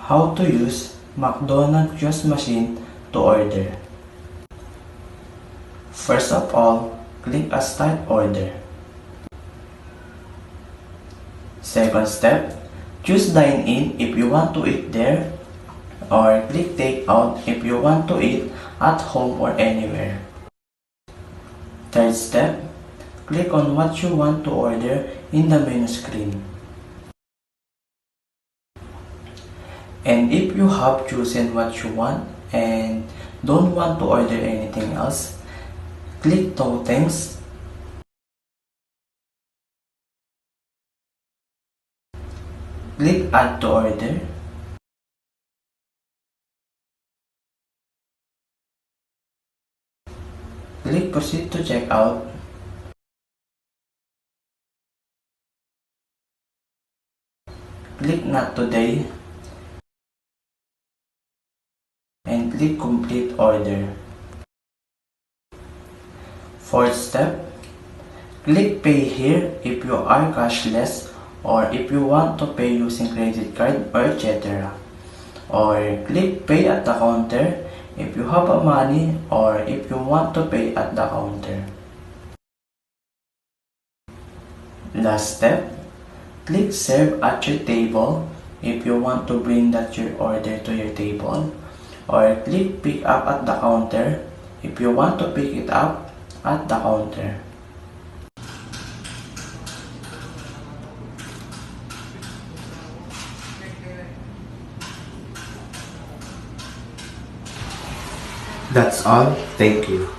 How to use McDonald's kiosk machine to order. First of all, click a Start Order. Second step, choose Dine In if you want to eat there, or click Take Out if you want to eat at home or anywhere. Third step, click on what you want to order in the menu screen. And if you have chosen what you want and don't want to order anything else, click Totems. Click Add to Order. Click Proceed to Checkout. Click Not Today. And click Complete Order. Fourth step, click Pay Here if you are cashless or if you want to pay using credit card or etc. Or click Pay at the counter if you have money or if you want to pay at the counter. Last step, click Serve at your table if you want to bring that your order to your table. Or click Pick Up at the counter if you want to pick it up at the counter. That's all. Thank you.